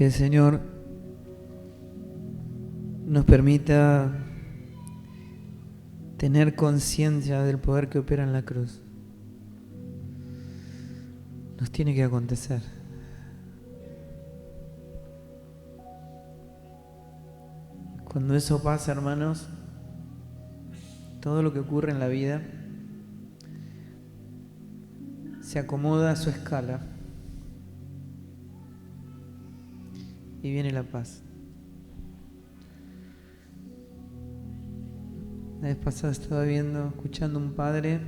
Que el Señor nos permita tener conciencia del poder que opera en la cruz. Nos tiene que acontecer. Cuando eso pasa, hermanos, todo lo que ocurre en la vida se acomoda a su escala y viene la paz. La vez pasada estaba escuchando un padre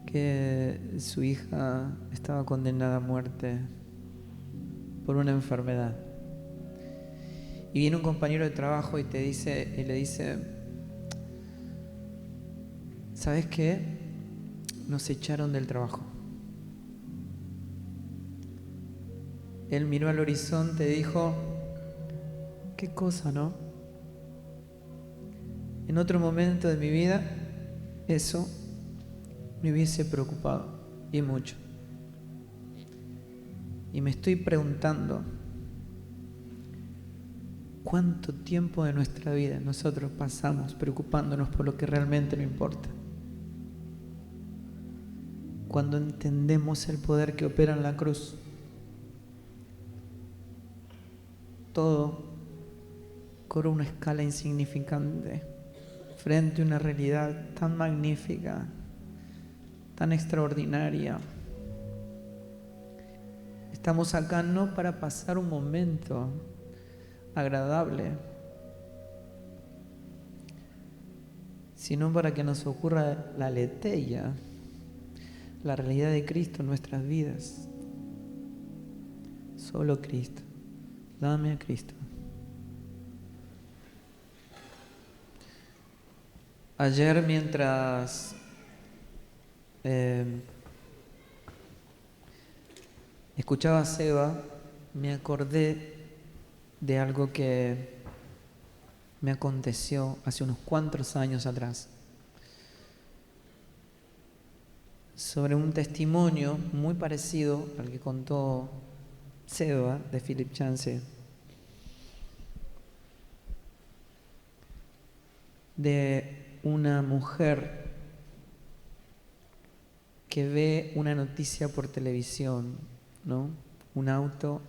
que su hija estaba condenada a muerte por una enfermedad. Y viene un compañero de trabajo y le dice, ¿sabes qué? Nos echaron del trabajo. Él miró al horizonte y dijo, qué cosa, ¿no? En otro momento de mi vida, eso me hubiese preocupado, y mucho. Y me estoy preguntando, ¿cuánto tiempo de nuestra vida nosotros pasamos preocupándonos por lo que realmente no importa? Cuando entendemos el poder que opera en la cruz, todo cobra una escala insignificante frente a una realidad tan magnífica, tan extraordinaria. Estamos acá no para pasar un momento agradable, sino para que nos ocurra la aletheia, la realidad de Cristo en nuestras vidas. Solo Cristo. Dame a Cristo. Ayer mientras escuchaba a Seba, me acordé de algo que me aconteció hace unos cuantos años atrás, sobre un testimonio muy parecido al que contó Seba de Philip Chance, de una mujer que ve una noticia por televisión, ¿no? Un auto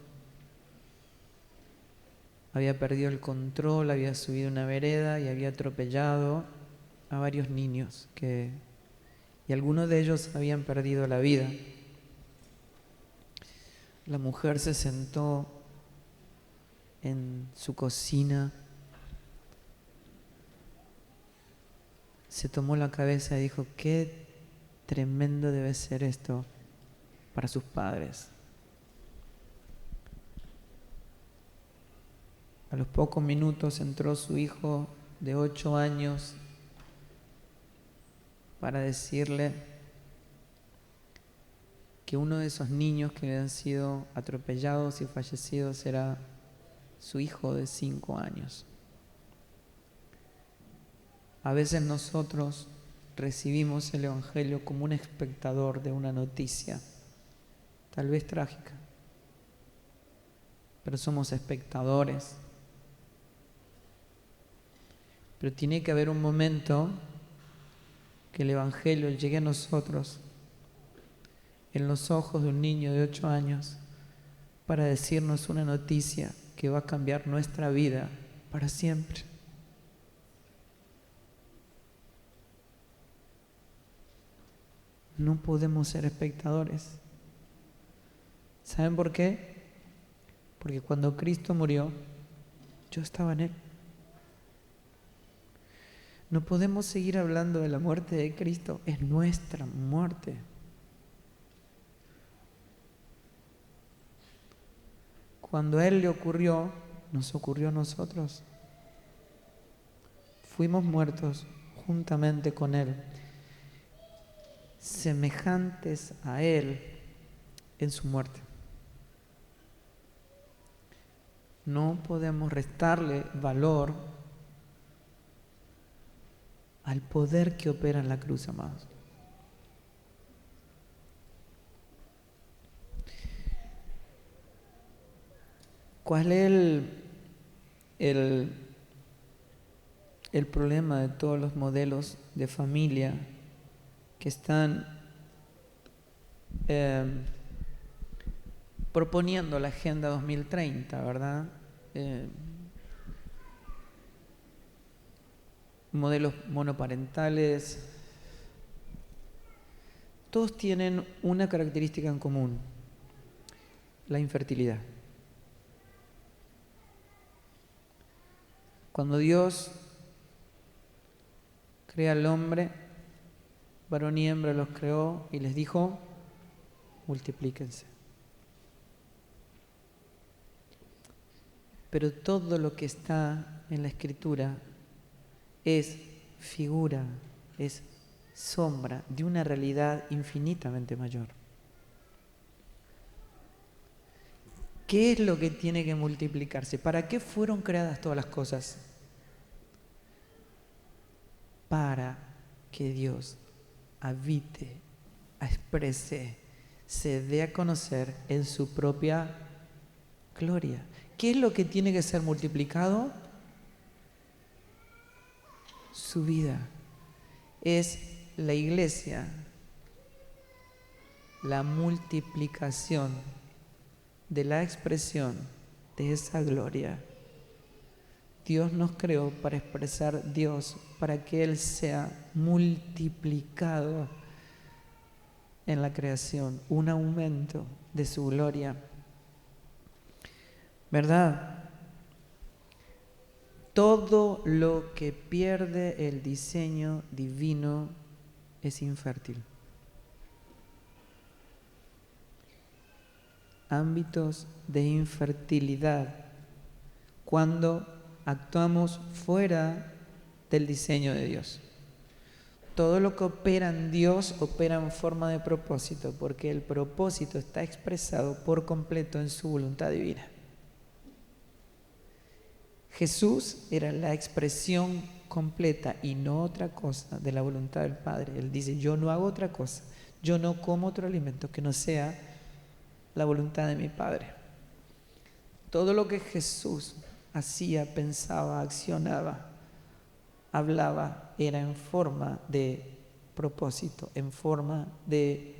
había perdido el control, había subido una vereda y había atropellado a varios niños y algunos de ellos habían perdido la vida. La mujer se sentó en su cocina, se tomó la cabeza y dijo, qué tremendo debe ser esto para sus padres. A los pocos minutos entró su hijo de 8 años para decirle que uno de esos niños que habían sido atropellados y fallecidos era su hijo de 5 años. A veces nosotros recibimos el Evangelio como un espectador de una noticia, tal vez trágica, pero somos espectadores. Pero tiene que haber un momento que el Evangelio llegue a nosotros en los ojos de un niño de 8 años para decirnos una noticia que va a cambiar nuestra vida para siempre. No podemos ser espectadores. ¿Saben por qué? Porque cuando Cristo murió, yo estaba en Él. No podemos seguir hablando de la muerte de Cristo, es nuestra muerte. Cuando a Él le ocurrió, nos ocurrió a nosotros. Fuimos muertos juntamente con Él, semejantes a Él en su muerte. No podemos restarle valor al poder que opera en la cruz, amados. ¿Cuál es el, el problema de todos los modelos de familia que están proponiendo la Agenda 2030, ¿verdad? Modelos monoparentales, todos tienen una característica en común: la infertilidad. Cuando Dios crea al hombre, varón y hembra los creó y les dijo: multiplíquense. Pero todo lo que está en la Escritura es figura, es sombra de una realidad infinitamente mayor. ¿Qué es lo que tiene que multiplicarse? ¿Para qué fueron creadas todas las cosas? Para que Dios habite, exprese, se dé a conocer en su propia gloria. ¿Qué es lo que tiene que ser multiplicado? Su vida. Es la iglesia, la multiplicación de la expresión de esa gloria. Dios nos creó para expresar Dios, para que Él sea multiplicado en la creación, un aumento de su gloria. ¿Verdad? Todo lo que pierde el diseño divino es infértil. Ámbitos de infertilidad cuando actuamos fuera del diseño de Dios. Todo lo que opera en Dios opera en forma de propósito, porque el propósito está expresado por completo en su voluntad divina. Jesús era la expresión completa y no otra cosa de la voluntad del Padre. Él dice: yo no hago otra cosa, yo no como otro alimento que no sea la voluntad de mi Padre. Todo lo que Jesús hacía, pensaba, accionaba, hablaba, era en forma de propósito, en forma de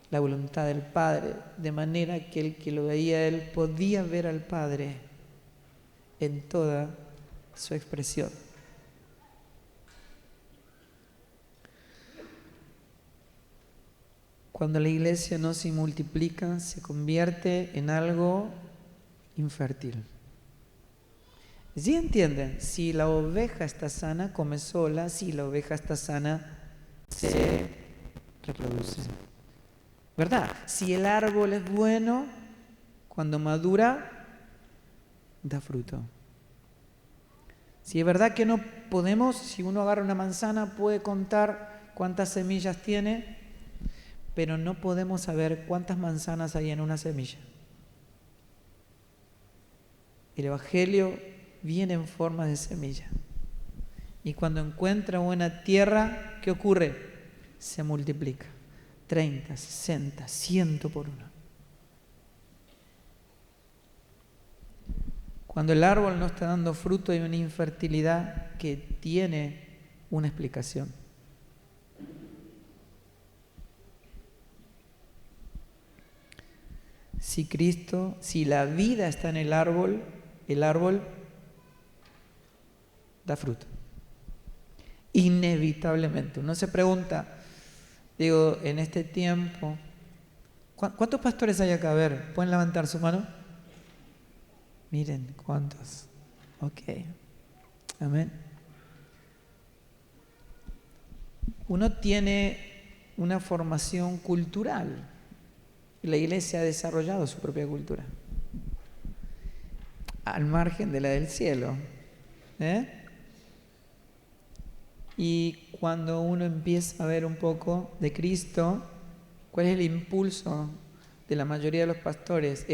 la voluntad del Padre, de manera que el que lo veía él podía ver al Padre en toda su expresión. Cuando la iglesia no se multiplica, se convierte en algo infértil. ¿Sí entienden? Si la oveja está sana, come sola. Si la oveja está sana, se reproduce. ¿Verdad? Si el árbol es bueno, cuando madura, da fruto. Si es verdad que no podemos, si uno agarra una manzana, puede contar cuántas semillas tiene, pero no podemos saber cuántas manzanas hay en una semilla. El Evangelio viene en forma de semilla. Y cuando encuentra buena tierra, ¿qué ocurre? Se multiplica. 30, 60, 100 por uno. Cuando el árbol no está dando fruto, hay una infertilidad que tiene una explicación. Si Cristo, si la vida está en el árbol da fruto. Inevitablemente. Uno se pregunta, digo, en este tiempo, ¿cuántos pastores hay acá? A ver, ¿pueden levantar su mano? Miren, ¿cuántos? Ok. Amén. Uno tiene una formación cultural. La iglesia ha desarrollado su propia cultura, al margen de la del cielo. Y cuando uno empieza a ver un poco de Cristo, ¿cuál es el impulso de la mayoría de los pastores?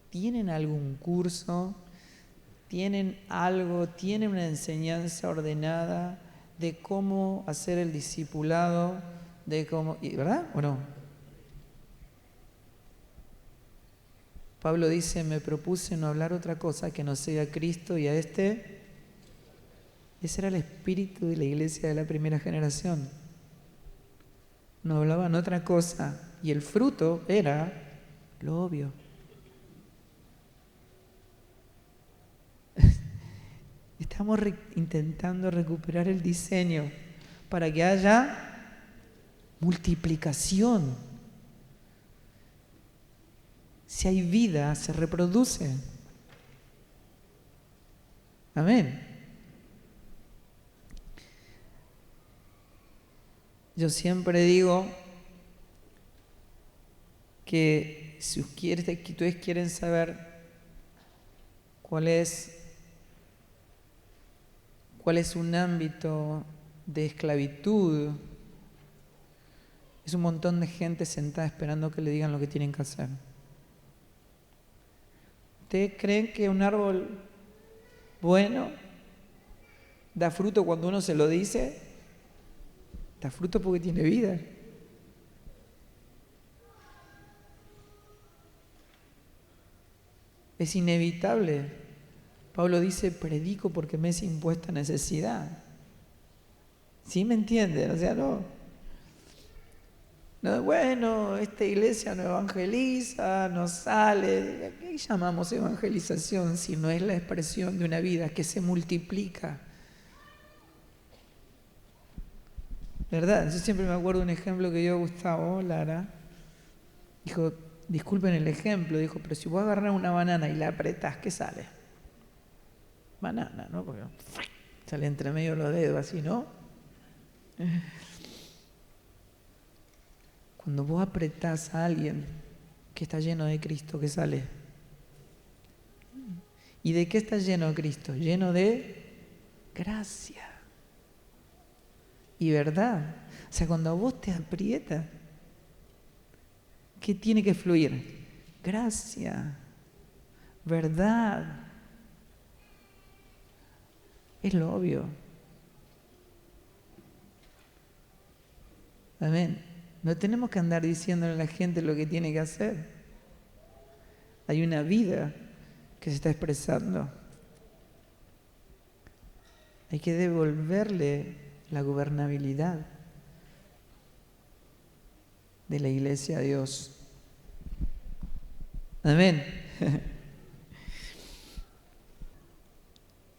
¿Tienen algún curso? ¿Tienen algo? ¿Tienen una enseñanza ordenada de cómo hacer el discipulado? ¿Verdad o no? Pablo dice, me propuse no hablar otra cosa que no sea Cristo y a ese era el espíritu de la iglesia de la primera generación. No hablaban otra cosa y el fruto era lo obvio. Estamos intentando recuperar el diseño para que haya multiplicación. Si hay vida, se reproduce. Amén. Yo siempre digo que si ustedes quieren saber cuál es un ámbito de esclavitud, es un montón de gente sentada esperando que le digan lo que tienen que hacer. ¿Ustedes creen que un árbol bueno da fruto cuando uno se lo dice? Da fruto porque tiene vida. Es inevitable. Pablo dice, predico porque me es impuesta necesidad. ¿Sí me entienden? O sea, no, bueno, esta iglesia no evangeliza, no sale. ¿A qué llamamos evangelización si no es la expresión de una vida que se multiplica? ¿Verdad? Yo siempre me acuerdo de un ejemplo que dio Gustavo Lara. Dijo, disculpen el ejemplo, dijo, pero si vos agarrás una banana y la apretás, ¿qué sale? Banana, ¿no? Porque sale entre medio los dedos así, ¿no? Cuando vos apretás a alguien que está lleno de Cristo, ¿qué sale? ¿Y de qué está lleno Cristo? Lleno de gracia y verdad. O sea, cuando a vos te aprieta, ¿qué tiene que fluir? Gracia, verdad. Es lo obvio. Amén. No tenemos que andar diciéndole a la gente lo que tiene que hacer. Hay una vida que se está expresando. Hay que devolverle la gobernabilidad de la iglesia a Dios. Amén.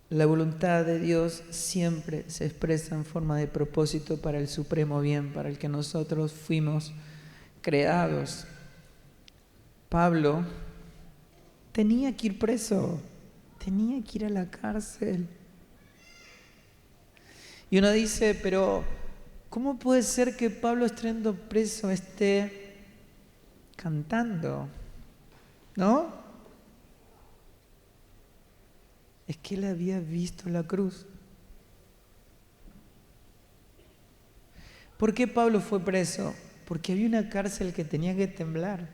La voluntad de Dios siempre se expresa en forma de propósito para el supremo bien, para el que nosotros fuimos creados. Pablo tenía que ir preso, tenía que ir a la cárcel. Y uno dice, pero ¿cómo puede ser que Pablo estando preso esté cantando? ¿No? Es que él había visto la cruz. ¿Por qué Pablo fue preso? Porque había una cárcel que tenía que temblar.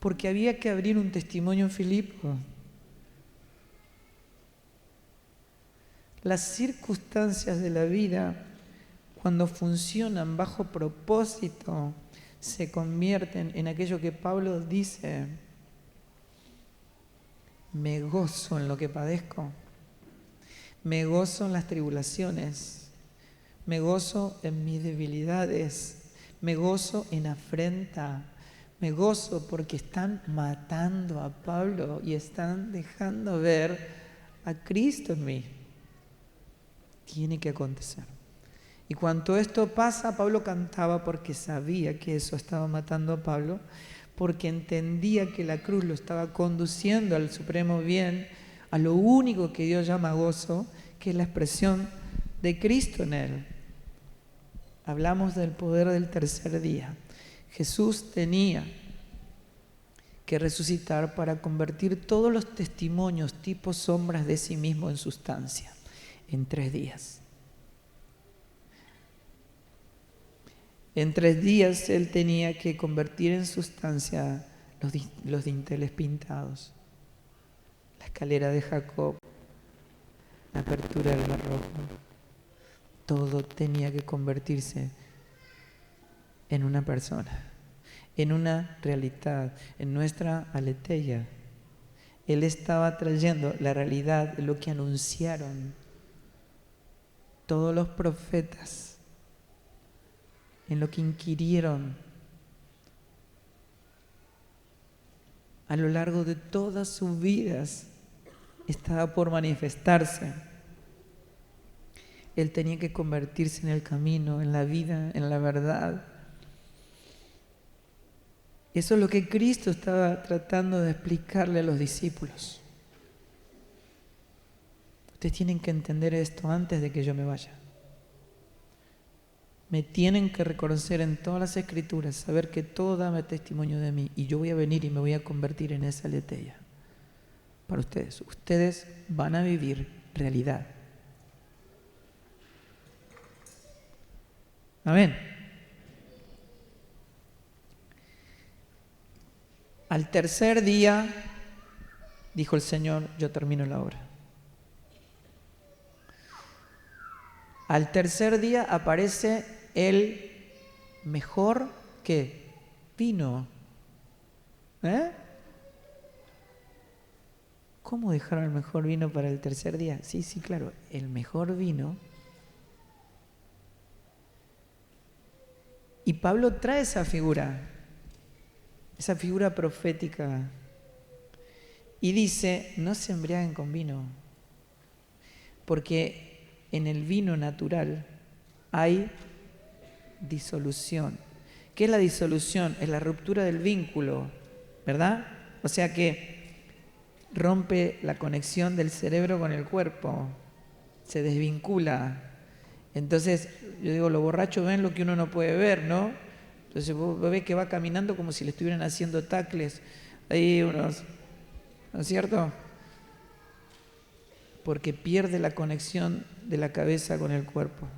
Porque había que abrir un testimonio en Filipo. Las circunstancias de la vida, cuando funcionan bajo propósito, se convierten en aquello que Pablo dice: me gozo en lo que padezco, me gozo en las tribulaciones, me gozo en mis debilidades, me gozo en afrenta, me gozo porque están matando a Pablo y están dejando ver a Cristo en mí. Tiene que acontecer. Y cuando esto pasa, Pablo cantaba porque sabía que eso estaba matando a Pablo, porque entendía que la cruz lo estaba conduciendo al supremo bien, a lo único que Dios llama gozo, que es la expresión de Cristo en él. Hablamos del poder del tercer día. Jesús tenía que resucitar para convertir todos los testimonios, tipos, sombras de sí mismo en sustancia, en 3 días. En 3 días él tenía que convertir en sustancia los dinteles pintados, la escalera de Jacob, la apertura del mar rojo. Todo tenía que convertirse en una persona. en una realidad, en nuestra aletheia. Él estaba trayendo la realidad de lo que anunciaron todos los profetas, en lo que inquirieron a lo largo de todas sus vidas. Estaba por manifestarse. Él tenía que convertirse en el camino, en la vida, en la verdad. Eso es lo que Cristo estaba tratando de explicarle a los discípulos. Ustedes tienen que entender esto antes de que yo me vaya. Me tienen que reconocer en todas las Escrituras, saber que todo da testimonio de mí, y yo voy a venir y me voy a convertir en esa aletheia para ustedes. Ustedes van a vivir realidad. Amén. Al tercer día, dijo el Señor, yo termino la obra. Al tercer día aparece el mejor ¿qué? Vino. ¿Cómo dejaron el mejor vino para el tercer día? Sí, claro, el mejor vino. Y Pablo trae esa figura profética, y dice, no se embriaguen con vino, porque en el vino natural hay disolución. ¿Qué es la disolución? Es la ruptura del vínculo, ¿verdad? O sea que rompe la conexión del cerebro con el cuerpo, se desvincula. Entonces, yo digo, los borrachos ven lo que uno no puede ver, ¿no? Entonces vos ves que va caminando como si le estuvieran haciendo tacles ahí unos, ¿no es cierto? Porque pierde la conexión de la cabeza con el cuerpo.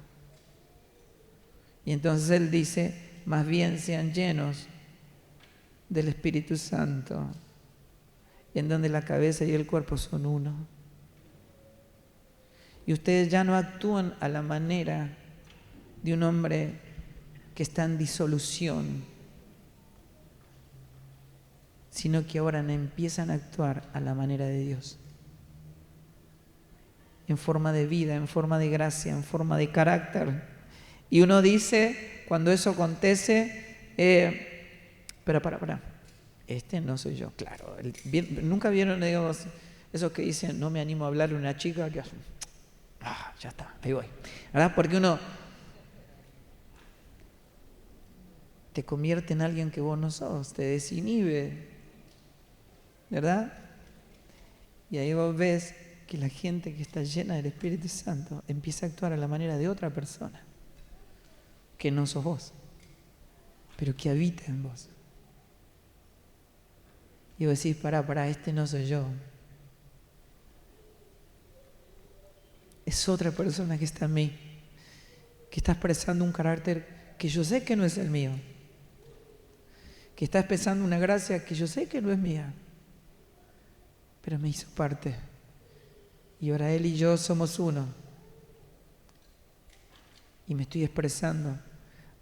Y entonces él dice, más bien sean llenos del Espíritu Santo, en donde la cabeza y el cuerpo son uno. Y ustedes ya no actúan a la manera de un hombre que está en disolución, sino que ahora empiezan a actuar a la manera de Dios, en forma de vida, en forma de gracia, en forma de carácter. Y uno dice, cuando eso acontece, para, este no soy yo. Claro, nunca vieron, digamos, esos que dicen, no me animo a hablarle a una chica, que ya está, ahí voy, ¿verdad? Porque uno te convierte en alguien que vos no sos, te desinhibe, ¿verdad? Y ahí vos ves que la gente que está llena del Espíritu Santo empieza a actuar a la manera de otra persona, que no sos vos, pero que habita en vos. Y vos decís, pará, este no soy yo. Es otra persona que está en mí, que está expresando un carácter que yo sé que no es el mío, que está expresando una gracia que yo sé que no es mía, pero me hizo parte. Y ahora él y yo somos uno. Y me estoy expresando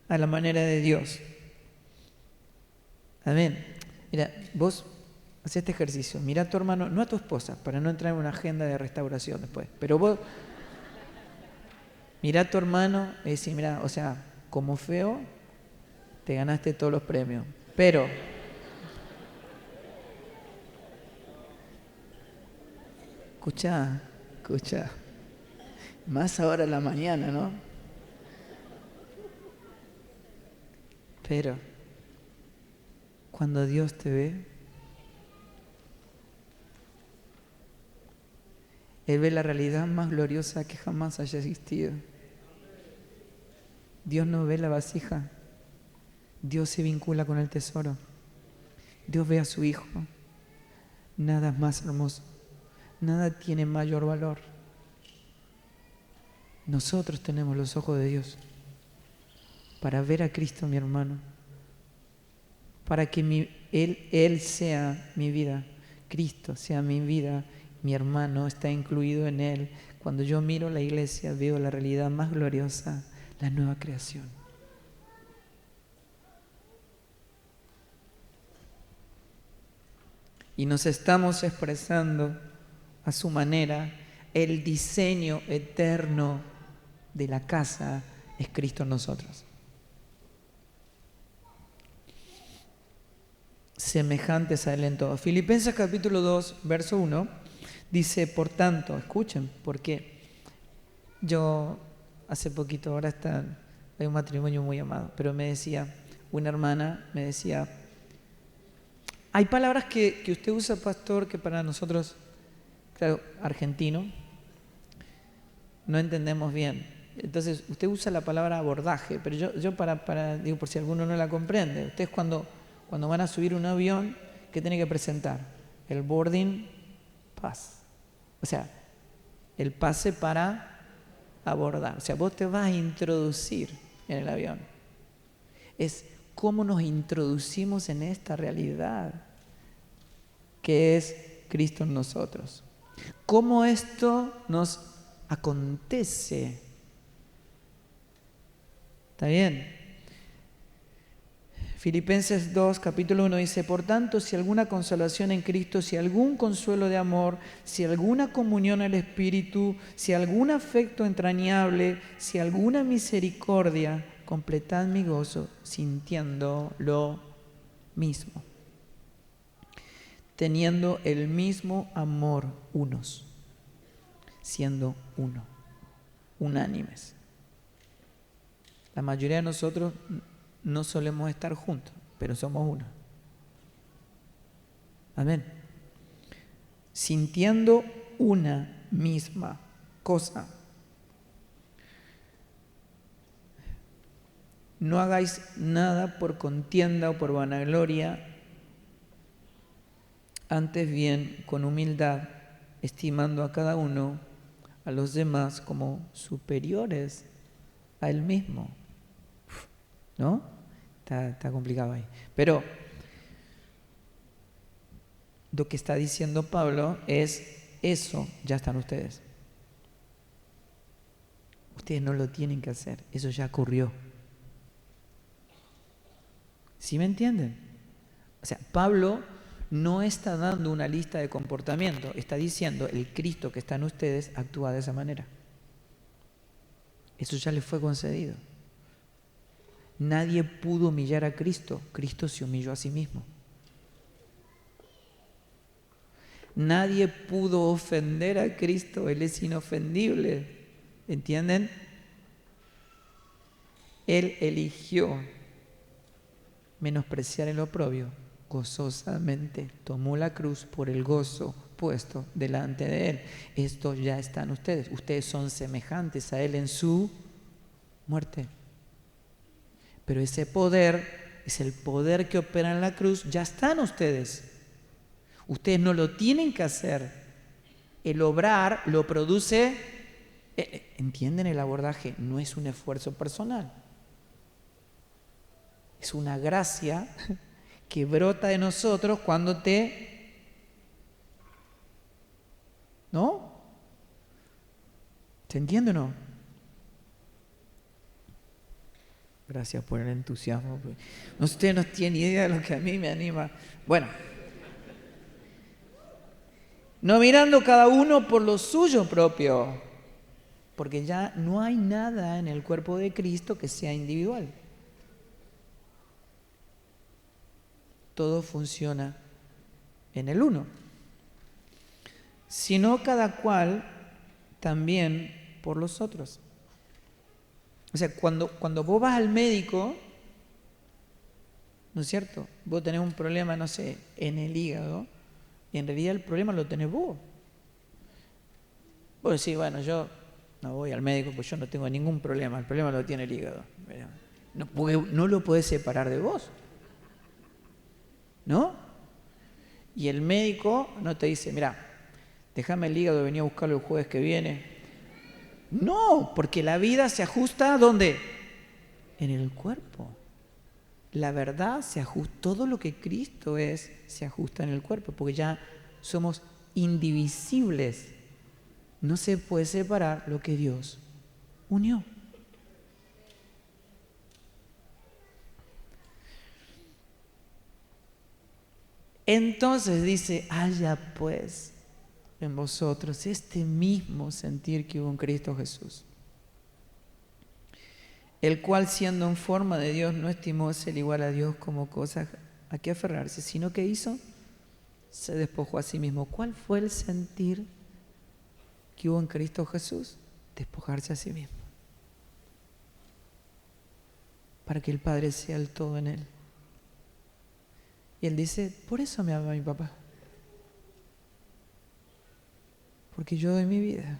a la manera de Dios. Amén. Mira, vos hacés este ejercicio. Mira a tu hermano, no a tu esposa, para no entrar en una agenda de restauración después. Pero vos, mira a tu hermano y decís, mira, o sea, como feo, te ganaste todos los premios. Pero escuchá, más ahora en la mañana, ¿no? Pero cuando Dios te ve, Él ve la realidad más gloriosa que jamás haya existido. Dios no ve la vasija, Dios se vincula con el tesoro. Dios ve a su Hijo. Nada es más hermoso, nada tiene mayor valor. Nosotros tenemos los ojos de Dios para ver a Cristo, mi hermano, para que Él sea mi vida, Cristo sea mi vida, mi hermano está incluido en Él. Cuando yo miro la iglesia veo la realidad más gloriosa, la nueva creación. y nos estamos expresando a su manera. El diseño eterno de la casa es Cristo en nosotros. Semejantes a Él en todo. Filipenses capítulo 2, verso 1, dice, por tanto, escuchen, porque yo hace poquito, ahora hay un matrimonio muy amado, pero me decía, una hermana me decía, hay palabras que usted usa, pastor, que para nosotros, claro, argentino, no entendemos bien. Entonces, usted usa la palabra abordaje, pero yo digo, por si alguno no la comprende, ustedes cuando van a subir un avión, ¿qué tiene que presentar? El boarding pass. O sea, el pase para abordar. O sea, vos te vas a introducir en el avión. Es cómo nos introducimos en esta realidad que es Cristo en nosotros. Cómo esto nos acontece. ¿Está bien? Filipenses 2, capítulo 1 dice, por tanto, si alguna consolación en Cristo, si algún consuelo de amor, si alguna comunión al Espíritu, si algún afecto entrañable, si alguna misericordia, completad mi gozo sintiendo lo mismo, teniendo el mismo amor unos, siendo uno, unánimes. La mayoría de nosotros no solemos estar juntos, pero somos uno. Amén. Sintiendo una misma cosa. No hagáis nada por contienda o por vanagloria, antes bien con humildad, estimando a cada uno, a los demás como superiores a él mismo. ¿No? Está complicado ahí. Pero lo que está diciendo Pablo es, eso ya están ustedes. Ustedes no lo tienen que hacer, eso ya ocurrió. ¿Sí me entienden? O sea, Pablo no está dando una lista de comportamiento, está diciendo, el Cristo que está en ustedes actúa de esa manera. Eso ya le fue concedido. Nadie pudo humillar a Cristo, Cristo se humilló a sí mismo. Nadie pudo ofender a Cristo, Él es inofendible, ¿entienden? Él eligió menospreciar el oprobio, gozosamente tomó la cruz por el gozo puesto delante de Él. Esto ya está en ustedes, ustedes son semejantes a Él en su muerte. Pero ese poder, es el poder que opera en la cruz, ya está en ustedes. Ustedes no lo tienen que hacer. El obrar lo produce, ¿entienden el abordaje? No es un esfuerzo personal. Es una gracia que brota de nosotros cuando ¿no? ¿Se entiende o no? Gracias por el entusiasmo. Usted no tiene idea de lo que a mí me anima. Bueno, no mirando cada uno por lo suyo propio, porque ya no hay nada en el cuerpo de Cristo que sea individual. Todo funciona en el uno. Sino cada cual también por los otros. O sea, cuando vos vas al médico, ¿no es cierto? Vos tenés un problema, no sé, en el hígado, y en realidad el problema lo tenés vos. Vos decís, bueno, yo no voy al médico porque yo no tengo ningún problema, el problema lo tiene el hígado. No lo podés separar de vos, ¿no? Y el médico no te dice, mira, déjame el hígado, vení a buscarlo el jueves que viene. No, porque la vida se ajusta ¿a dónde? En el cuerpo. La verdad se ajusta, todo lo que Cristo es se ajusta en el cuerpo, porque ya somos indivisibles. No se puede separar lo que Dios unió. Entonces dice, haya pues en vosotros este mismo sentir que hubo en Cristo Jesús, el cual siendo en forma de Dios no estimó ser igual a Dios como cosa a que aferrarse, sino que hizo, se despojó a sí mismo. ¿Cuál fue el sentir que hubo en Cristo Jesús? Despojarse a sí mismo, para que el Padre sea el todo en él. Y él dice, por eso me ama mi papá, porque yo doy mi vida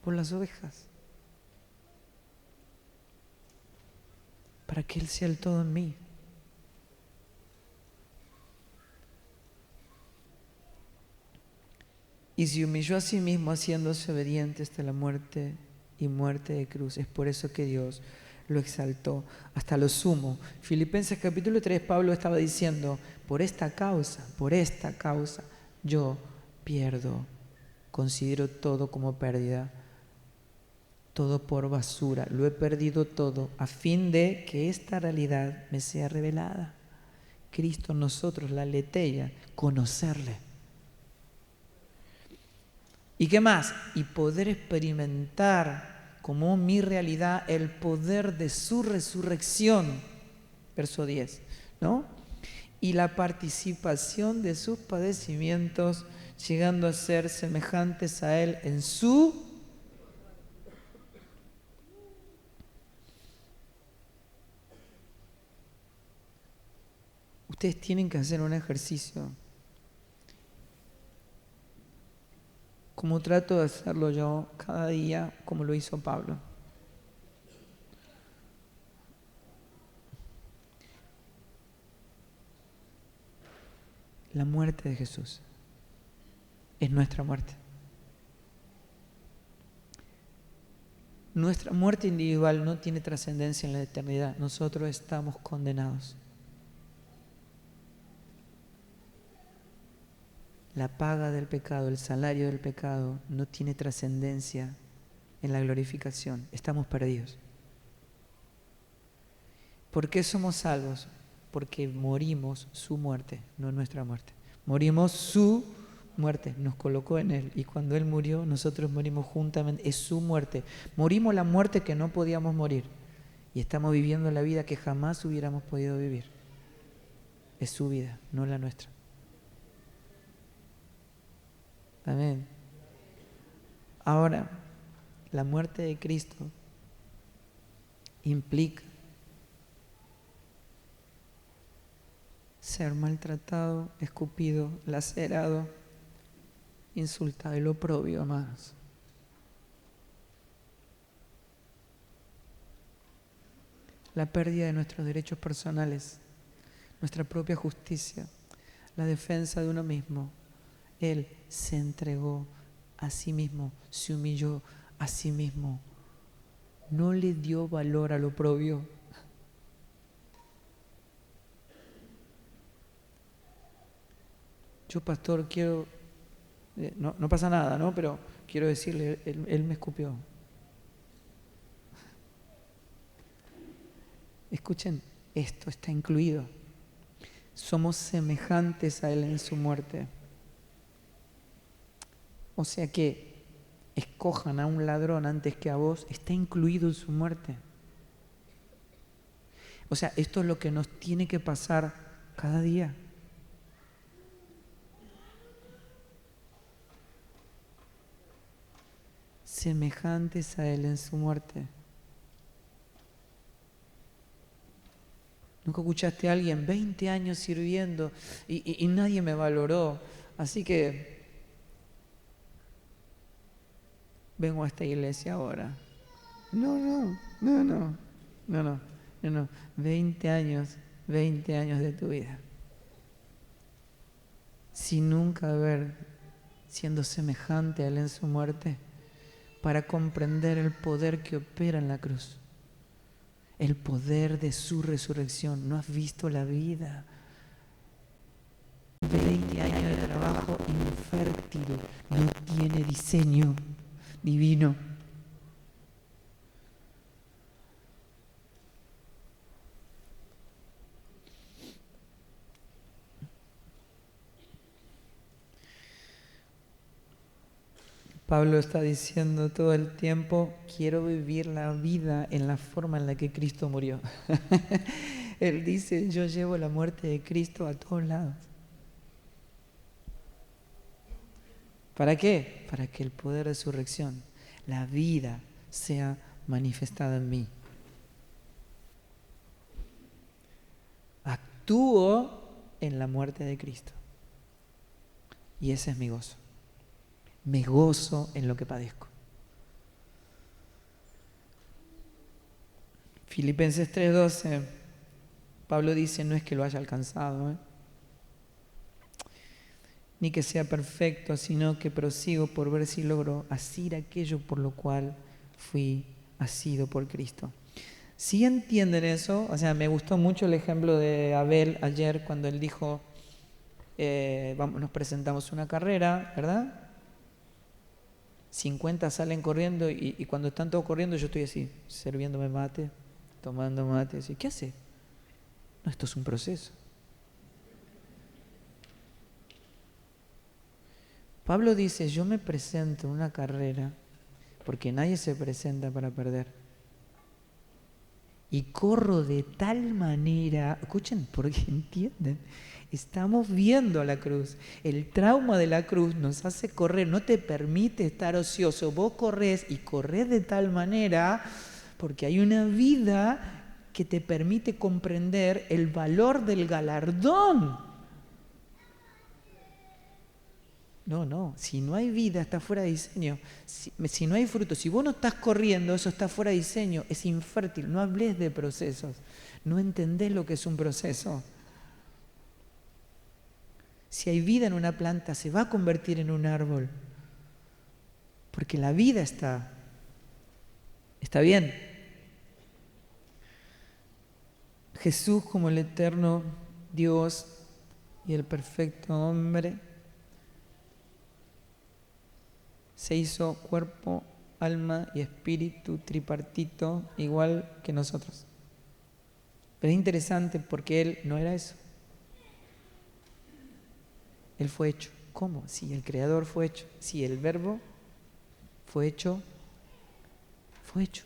por las ovejas, para que él sea el todo en mí. Y se humilló a sí mismo haciéndose obediente hasta la muerte y muerte de cruz. Es por eso que Dios lo exaltó hasta lo sumo. Filipenses capítulo 3, Pablo estaba diciendo, por esta causa, yo pierdo, considero todo como pérdida, todo por basura, lo he perdido todo, a fin de que esta realidad me sea revelada. Cristo en nosotros, la aletheia, conocerle. ¿Y qué más? Y poder experimentar como mi realidad el poder de su resurrección, verso 10, ¿no? Y la participación de sus padecimientos, llegando a ser semejantes a Él en su... Ustedes tienen que hacer un ejercicio, como trato de hacerlo yo cada día, como lo hizo Pablo. La muerte de Jesús es nuestra muerte. Nuestra muerte individual no tiene trascendencia en la eternidad. Nosotros estamos condenados. La paga del pecado, el salario del pecado, no tiene trascendencia en la glorificación. Estamos perdidos. ¿Por qué somos salvos? Porque morimos su muerte, no nuestra muerte. Morimos su muerte, nos colocó en Él. Y cuando Él murió, nosotros morimos juntamente. Es su muerte. Morimos la muerte que no podíamos morir. Y estamos viviendo la vida que jamás hubiéramos podido vivir. Es su vida, no la nuestra. Amén. Ahora, la muerte de Cristo implica ser maltratado, escupido, lacerado, insultado, el oprobio, amados. La pérdida de nuestros derechos personales, nuestra propia justicia, la defensa de uno mismo. Él se entregó a sí mismo, se humilló a sí mismo. No le dio valor al oprobio. Yo, pastor, quiero... no pasa nada, ¿no? Pero quiero decirle, él me escupió. Escuchen, esto está incluido. Somos semejantes a Él en su muerte. O sea que escojan a un ladrón antes que a vos, está incluido en su muerte. O sea, esto es lo que nos tiene que pasar cada día. Semejantes a Él en su muerte. ¿Nunca escuchaste a alguien 20 años sirviendo y nadie me valoró? Así que vengo a esta iglesia ahora. No. 20 años de tu vida. Sin nunca haber siendo semejante a Él en su muerte, para comprender el poder que opera en la cruz. El poder de su resurrección. ¿No has visto la vida? 20 años de trabajo infértil, no tiene diseño divino. Pablo está diciendo todo el tiempo, quiero vivir la vida en la forma en la que Cristo murió. Él dice, yo llevo la muerte de Cristo a todos lados. ¿Para qué? Para que el poder de resurrección, la vida, sea manifestada en mí. Actúo en la muerte de Cristo. Y ese es mi gozo. Me gozo en lo que padezco. Filipenses 3:12, Pablo dice, no es que lo haya alcanzado, ni que sea perfecto, sino que prosigo por ver si logro asir aquello por lo cual fui asido por Cristo. Si entienden eso, o sea, me gustó mucho el ejemplo de Abel ayer cuando él dijo, nos presentamos una carrera, ¿verdad? 50 salen corriendo y cuando están todos corriendo yo estoy así, sirviéndome mate, tomando mate, así, ¿qué hace? No, esto es un proceso. Pablo dice, yo me presento en una carrera porque nadie se presenta para perder. Y corro de tal manera, escuchen, porque entienden, estamos viendo la cruz. El trauma de la cruz nos hace correr, no te permite estar ocioso. Vos corres y corres de tal manera porque hay una vida que te permite comprender el valor del galardón. No, si no hay vida está fuera de diseño. Si no hay fruto, si vos no estás corriendo, eso está fuera de diseño, es infértil. No hables de procesos, no entendés lo que es un proceso. Si hay vida en una planta, se va a convertir en un árbol, porque la vida está bien. Jesús como el eterno Dios y el perfecto hombre, se hizo cuerpo, alma y espíritu tripartito igual que nosotros. Pero es interesante porque Él no era eso. Él fue hecho. ¿Cómo? Si el Creador fue hecho, si el Verbo fue hecho, fue hecho.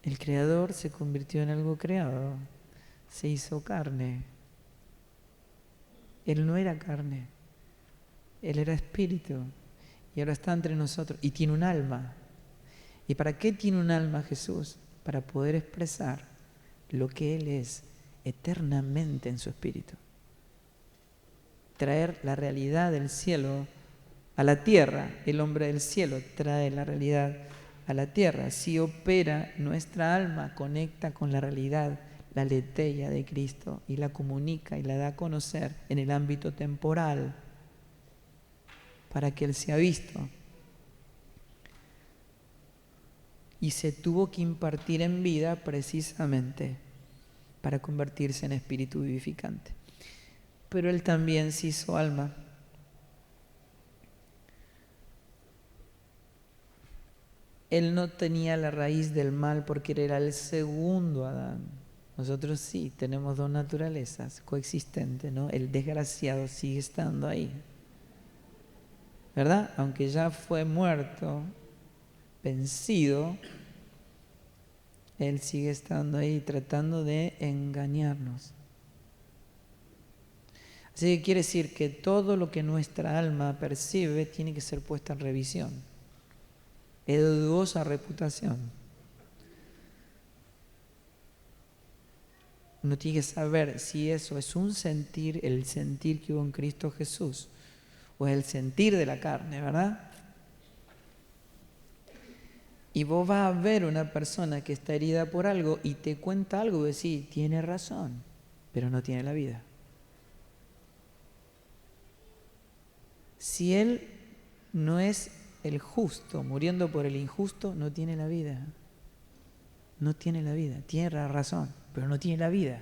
El Creador se convirtió en algo creado, se hizo carne. Él no era carne, Él era espíritu y ahora está entre nosotros y tiene un alma. ¿Y para qué tiene un alma Jesús? Para poder expresar lo que Él es eternamente en su espíritu. Traer la realidad del cielo a la tierra. El hombre del cielo trae la realidad a la tierra. Así opera nuestra alma, conecta con la realidad, la aletheia de Cristo y la comunica y la da a conocer en el ámbito temporal para que Él sea visto. Y se tuvo que impartir en vida precisamente para convertirse en espíritu vivificante. Pero Él también se hizo alma. Él no tenía la raíz del mal porque Él era el segundo Adán. Nosotros sí tenemos dos naturalezas coexistentes, ¿no? El desgraciado sigue estando ahí, ¿verdad? Aunque ya fue muerto, vencido, Él sigue estando ahí tratando de engañarnos. Así que quiere decir que todo lo que nuestra alma percibe tiene que ser puesta en revisión. Es de dudosa reputación. Uno tiene que saber si eso es un sentir, el sentir que hubo en Cristo Jesús, o es el sentir de la carne, ¿verdad? Y vos vas a ver una persona que está herida por algo y te cuenta algo y decís, tiene razón, pero no tiene la vida. Si él no es el justo, muriendo por el injusto, no tiene la vida. No tiene la vida, tiene la razón, pero no tiene la vida.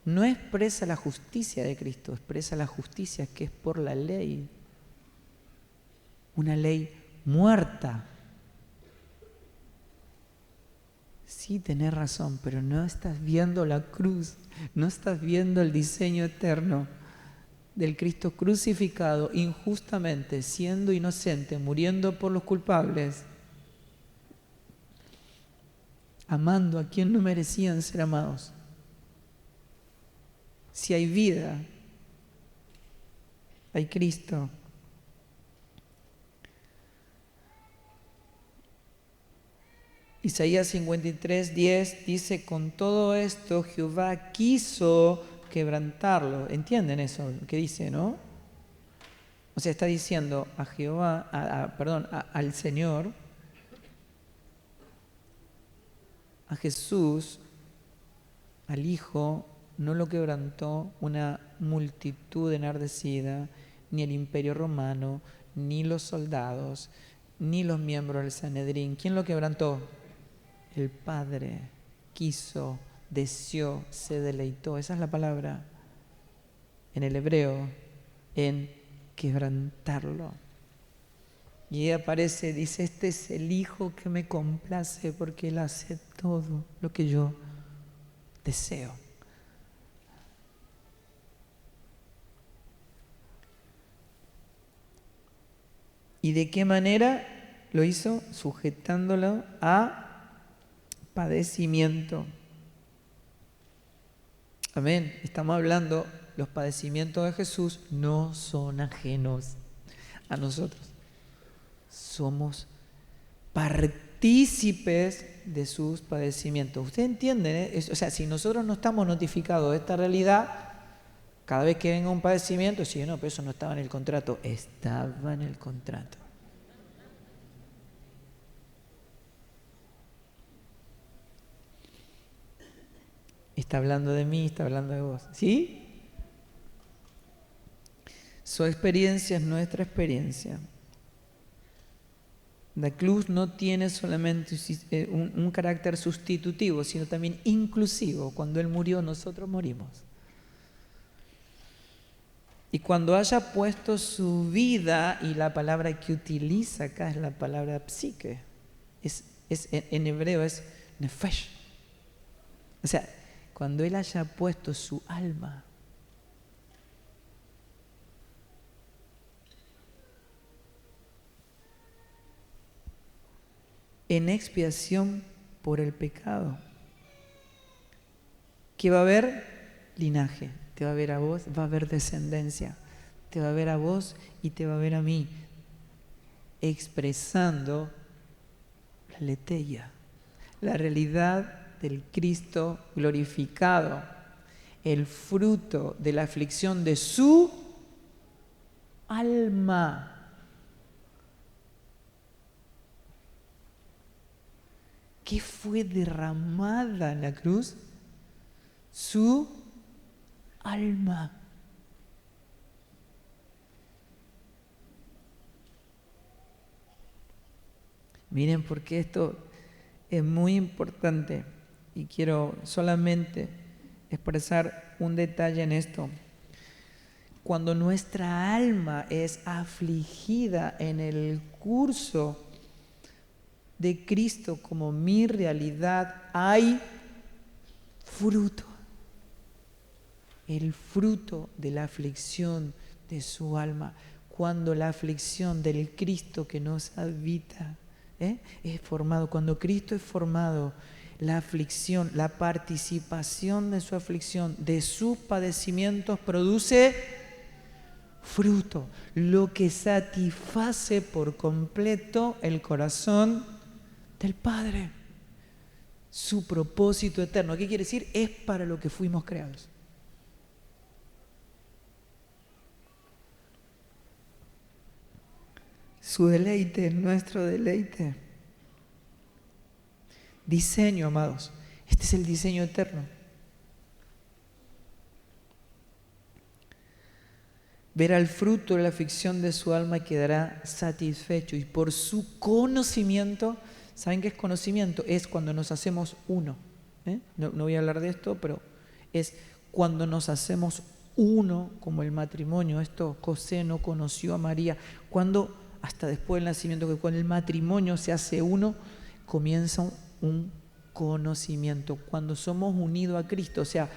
No expresa la justicia de Cristo, expresa la justicia que es por la ley. Una ley muerta. Sí, tenés razón, pero no estás viendo la cruz, no estás viendo el diseño eterno del Cristo crucificado injustamente, siendo inocente, muriendo por los culpables, amando a quien no merecían ser amados. Si hay vida, hay Cristo. Isaías 53:10 dice: con todo esto Jehová quiso quebrantarlo. ¿Entienden eso que dice, no? O sea, está diciendo a Jehová, al Señor, a Jesús, al Hijo, no lo quebrantó una multitud enardecida, ni el imperio romano, ni los soldados, ni los miembros del Sanedrín. ¿Quién lo quebrantó? El Padre quiso, deseó, se deleitó. Esa es la palabra en el hebreo, en quebrantarlo. Y ella aparece, dice: este es el Hijo que me complace, porque Él hace todo lo que yo deseo. ¿Y de qué manera lo hizo? Sujetándolo a padecimiento. Amén. Estamos hablando, los padecimientos de Jesús no son ajenos a nosotros. Somos partícipes de sus padecimientos. ¿Ustedes entienden? O sea, si nosotros no estamos notificados de esta realidad, cada vez que venga un padecimiento, si no, pero eso no estaba en el contrato. Estaba en el contrato. Está hablando de mí, está hablando de vos. ¿Sí? Su experiencia es nuestra experiencia. La cruz no tiene solamente un carácter sustitutivo, sino también inclusivo. Cuando Él murió, nosotros morimos. Y cuando haya puesto su vida, y la palabra que utiliza acá es la palabra psique, en hebreo es nefesh. O sea, cuando Él haya puesto su alma, en expiación por el pecado, que va a haber linaje, te va a ver a vos, va a haber descendencia, te va a ver a vos y te va a ver a mí, expresando la leteia, la realidad del Cristo glorificado, el fruto de la aflicción de su alma. ¿Qué fue derramada en la cruz? Su alma. Miren, porque esto es muy importante y quiero solamente expresar un detalle en esto. Cuando nuestra alma es afligida en el curso de Cristo como mi realidad, hay fruto. El fruto de la aflicción de su alma. Cuando la aflicción del Cristo que nos habita es formado, cuando Cristo es formado, la aflicción, la participación de su aflicción, de sus padecimientos, produce fruto, lo que satisface por completo el corazón del Padre. Su propósito eterno. ¿Qué quiere decir? Es para lo que fuimos creados. Su deleite, nuestro deleite. Diseño, amados. Este es el diseño eterno. Verá el fruto de la aflicción de su alma y quedará satisfecho. Y por su conocimiento, ¿saben qué es conocimiento? Es cuando nos hacemos uno. No voy a hablar de esto, pero es cuando nos hacemos uno, como el matrimonio. Esto José no conoció a María. Cuando, hasta después del nacimiento, que cuando el matrimonio se hace uno, comienza un conocimiento. Cuando somos unidos a Cristo, o sea,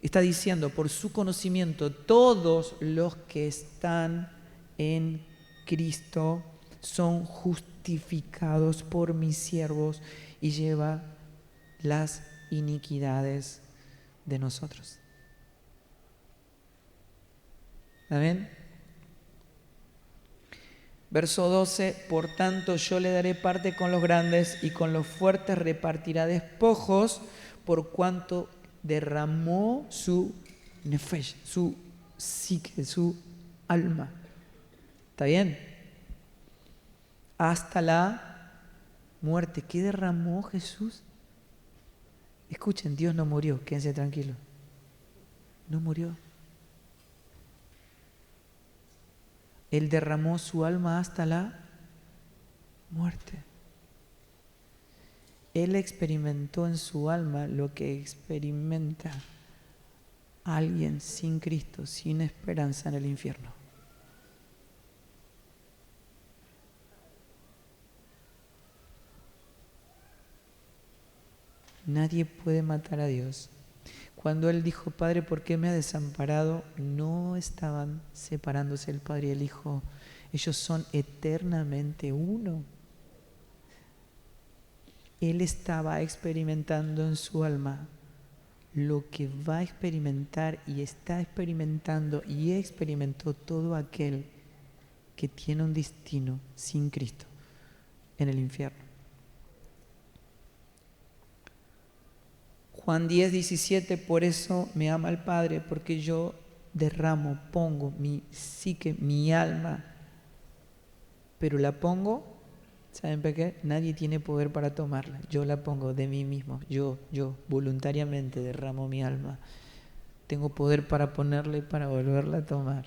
está diciendo, por su conocimiento, todos los que están en Cristo son justificados por mis siervos y lleva las iniquidades de nosotros. Amén. Verso 12, por tanto yo le daré parte con los grandes y con los fuertes repartirá despojos por cuanto derramó su nefesh, su psique, su alma. ¿Está bien? Hasta la muerte. ¿Qué derramó Jesús? Escuchen, Dios no murió, quédense tranquilos. No murió. Él derramó su alma hasta la muerte. Él experimentó en su alma lo que experimenta alguien sin Cristo, sin esperanza en el infierno. Nadie puede matar a Dios. Cuando Él dijo, Padre, ¿por qué me has desamparado? No estaban separándose el Padre y el Hijo. Ellos son eternamente uno. Él estaba experimentando en su alma lo que va a experimentar y está experimentando y experimentó todo aquel que tiene un destino sin Cristo en el infierno. Juan 10, 17, por eso me ama el Padre, porque yo derramo, pongo mi psique, mi alma, pero la pongo, ¿saben por qué? Nadie tiene poder para tomarla, yo la pongo de mí mismo, yo voluntariamente derramo mi alma, tengo poder para ponerla y para volverla a tomar.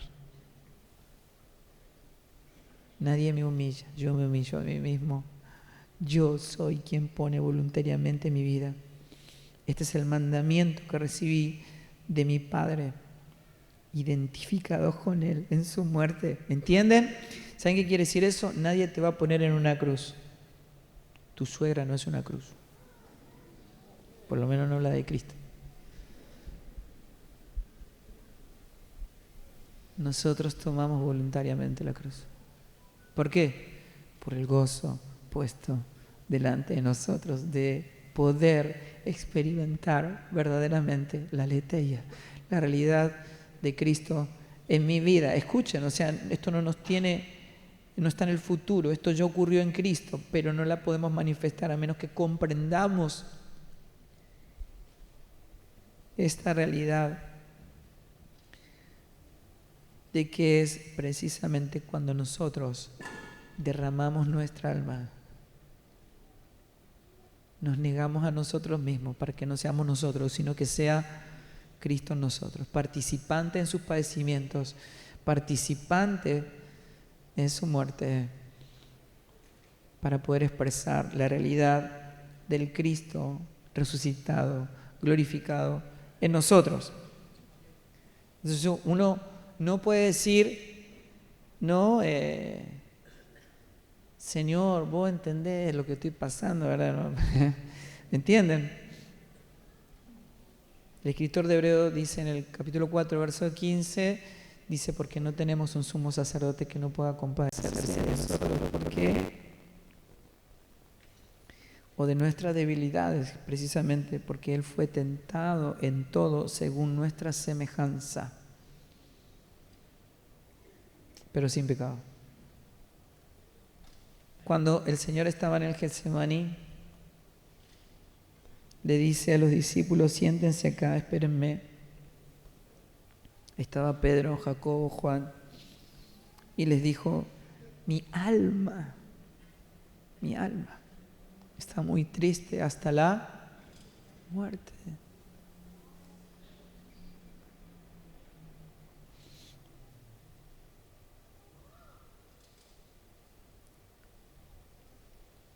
Nadie me humilla, yo me humillo a mí mismo, yo soy quien pone voluntariamente mi vida. Este es el mandamiento que recibí de mi Padre, identificados con Él en su muerte. ¿Entienden? ¿Saben qué quiere decir eso? Nadie te va a poner en una cruz. Tu suegra no es una cruz. Por lo menos no la de Cristo. Nosotros tomamos voluntariamente la cruz. ¿Por qué? Por el gozo puesto delante de nosotros de poder experimentar verdaderamente la aletheia, la realidad de Cristo en mi vida. Escuchen, o sea, esto no está en el futuro, esto ya ocurrió en Cristo, pero no la podemos manifestar a menos que comprendamos esta realidad de que es precisamente cuando nosotros derramamos nuestra alma, nos negamos a nosotros mismos para que no seamos nosotros, sino que sea Cristo en nosotros, participante en sus padecimientos, participante en su muerte, para poder expresar la realidad del Cristo resucitado, glorificado en nosotros. Entonces uno no puede decir, no, Señor, vos entendés lo que estoy pasando, ¿verdad? ¿Entienden? El escritor de Hebreos dice en el capítulo 4, verso 15, dice, porque no tenemos un sumo sacerdote que no pueda compadecerse de nosotros, porque o de nuestras debilidades, precisamente porque Él fue tentado en todo según nuestra semejanza, pero sin pecado. Cuando el Señor estaba en el Getsemaní, le dice a los discípulos, siéntense acá, espérenme. Estaba Pedro, Jacobo, Juan, y les dijo, mi alma está muy triste hasta la muerte.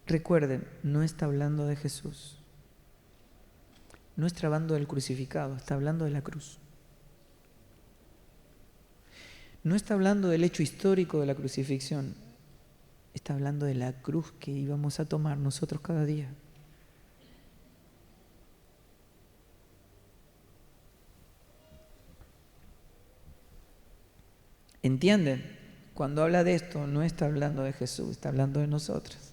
Recuerden, no está hablando de Jesús. No está hablando del crucificado, está hablando de la cruz. No está hablando del hecho histórico de la crucifixión, está hablando de la cruz que íbamos a tomar nosotros cada día. ¿Entienden? Cuando habla de esto, no está hablando de Jesús, está hablando de nosotros.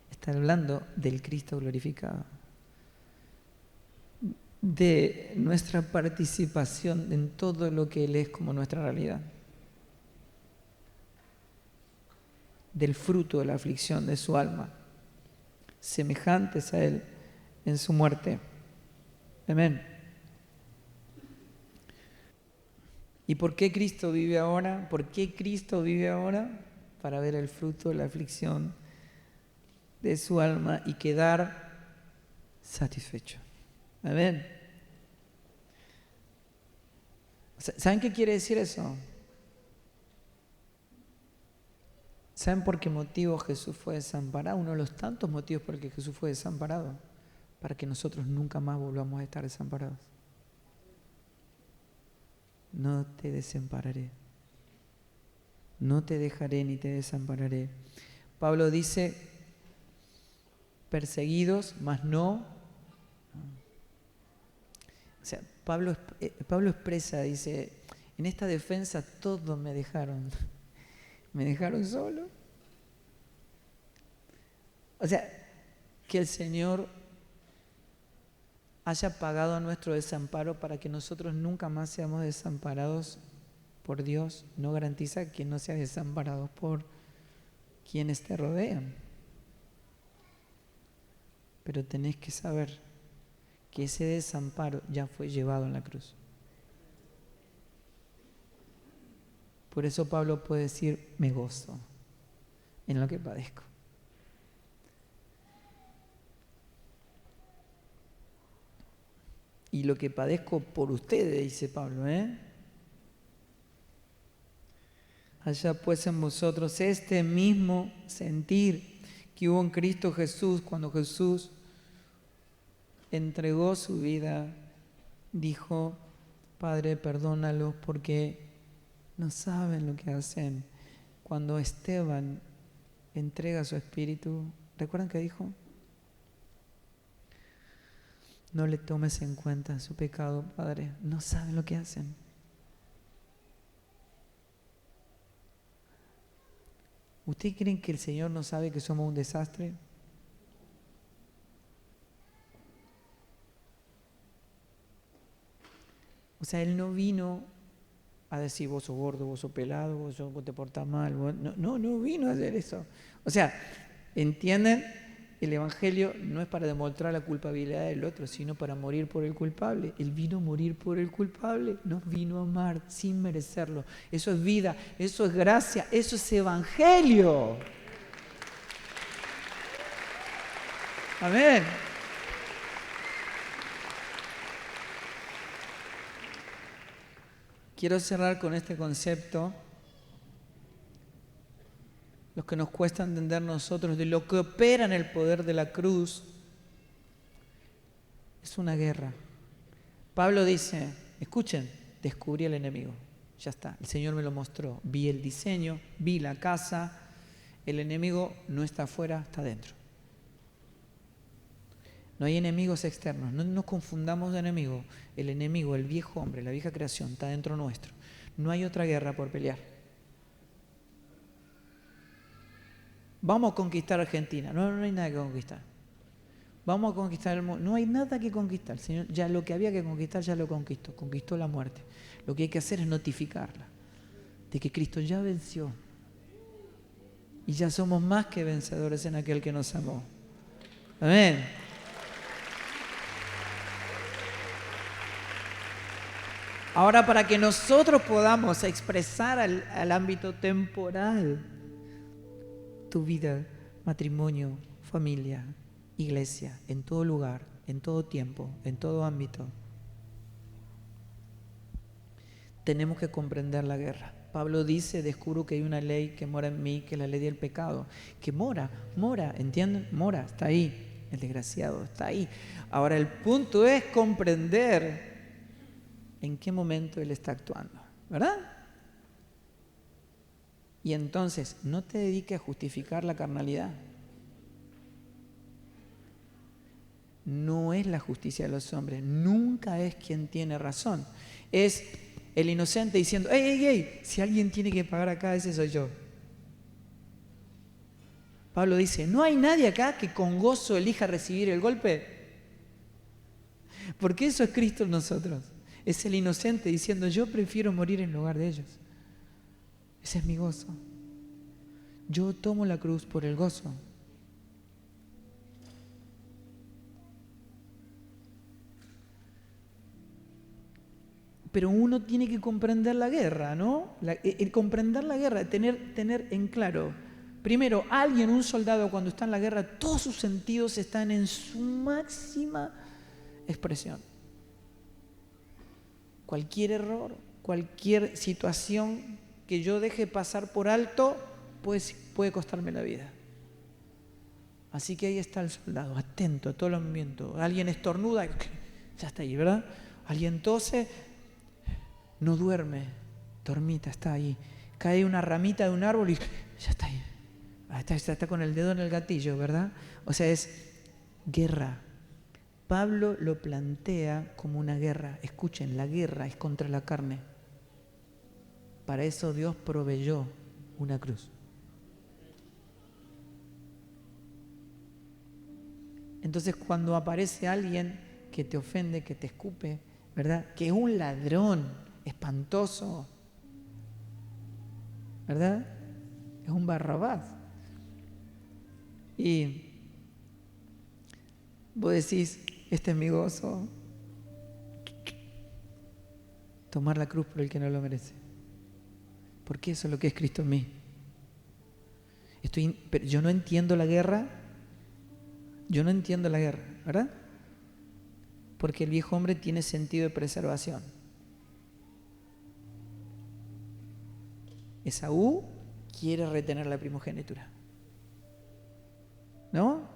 Está hablando del Cristo glorificado, de nuestra participación en todo lo que Él es como nuestra realidad, del fruto de la aflicción de su alma, semejantes a Él en su muerte. Amén. ¿Y por qué Cristo vive ahora? ¿Por qué Cristo vive ahora? Para ver el fruto de la aflicción de su alma y quedar satisfecho. Amén. ¿Saben qué quiere decir eso? ¿Saben por qué motivo Jesús fue desamparado? Uno de los tantos motivos por el que Jesús fue desamparado, para que nosotros nunca más volvamos a estar desamparados. No te desampararé, no te dejaré ni te desampararé. Pablo dice, perseguidos, mas no. O sea, Pablo expresa, dice, en esta defensa todos me dejaron solo. O sea, que el Señor haya pagado nuestro desamparo para que nosotros nunca más seamos desamparados por Dios, no garantiza que no seas desamparado por quienes te rodean. Pero tenés que saber que ese desamparo ya fue llevado en la cruz. Por eso Pablo puede decir, me gozo en lo que padezco. Y lo que padezco por ustedes, dice Pablo, Haya pues en vosotros este mismo sentir que hubo en Cristo Jesús cuando Jesús entregó su vida, dijo, Padre, perdónalos porque no saben lo que hacen. Cuando Esteban entrega su espíritu, ¿recuerdan qué dijo? No le tomes en cuenta su pecado, Padre. No saben lo que hacen. ¿Ustedes creen que el Señor no sabe que somos un desastre? O sea, Él no vino a decir vos sos gordo, vos sos pelado, vos te portás mal. No vino a hacer eso. O sea, ¿entienden? El Evangelio no es para demostrar la culpabilidad del otro, sino para morir por el culpable. Él vino a morir por el culpable, nos vino a amar sin merecerlo. Eso es vida, eso es gracia, eso es Evangelio. Amén. Quiero cerrar con este concepto, los que nos cuesta entender nosotros, de lo que opera en el poder de la cruz. Es una guerra. Pablo dice, escuchen, descubrí el enemigo. Ya está, el Señor me lo mostró. Vi el diseño, vi la casa. El enemigo no está afuera, está dentro. No hay enemigos externos, no nos confundamos de enemigo. El enemigo, el viejo hombre, la vieja creación, está dentro nuestro. No hay otra guerra por pelear. Vamos a conquistar Argentina. No hay nada que conquistar. Vamos a conquistar el mundo. No hay nada que conquistar. El Señor ya lo que había que conquistar ya lo conquistó. Conquistó la muerte. Lo que hay que hacer es notificarla de que Cristo ya venció. Y ya somos más que vencedores en aquel que nos amó. Amén. Ahora, para que nosotros podamos expresar al ámbito temporal tu vida, matrimonio, familia, iglesia, en todo lugar, en todo tiempo, en todo ámbito, tenemos que comprender la guerra. Pablo dice, descubro que hay una ley que mora en mí, que es la ley del pecado, que mora, ¿entienden? Mora, está ahí, el desgraciado está ahí. Ahora el punto es comprender en qué momento él está actuando, ¿verdad? Y entonces, no te dediques a justificar la carnalidad. No es la justicia de los hombres, nunca es quien tiene razón. Es El inocente diciendo, ¡ey, ey, ey! Si alguien tiene que pagar acá, ese soy yo. Pablo dice, ¿no hay nadie acá que con gozo elija recibir el golpe? Porque eso es Cristo en nosotros. Es el inocente diciendo, yo prefiero morir en lugar de ellos. Ese es mi gozo. Yo tomo la cruz por el gozo. Pero uno tiene que comprender la guerra, ¿no? El comprender la guerra, tener en claro. Primero, alguien, un soldado, cuando está en la guerra, todos sus sentidos están en su máxima expresión. Cualquier error, cualquier situación que yo deje pasar por alto, puede costarme la vida. Así que ahí está el soldado, atento a todo el movimiento. Alguien estornuda, ya está ahí, ¿verdad? Alguien tose, no duerme, dormita, está ahí. Cae una ramita de un árbol y ya está ahí. Está con el dedo en el gatillo, ¿verdad? O sea, es guerra. Pablo lo plantea como una guerra. Escuchen, la guerra es contra la carne. Para eso Dios proveyó una cruz. Entonces, cuando aparece alguien que te ofende, que te escupe, ¿verdad? Que es un ladrón espantoso, ¿verdad? Es un Barrabás. Y vos decís, este es mi gozo. Tomar la cruz por el que no lo merece. Porque eso es lo que es Cristo en mí. Pero yo no entiendo la guerra. Yo no entiendo la guerra, ¿verdad? Porque el viejo hombre tiene sentido de preservación. Esaú quiere retener la primogenitura, ¿no?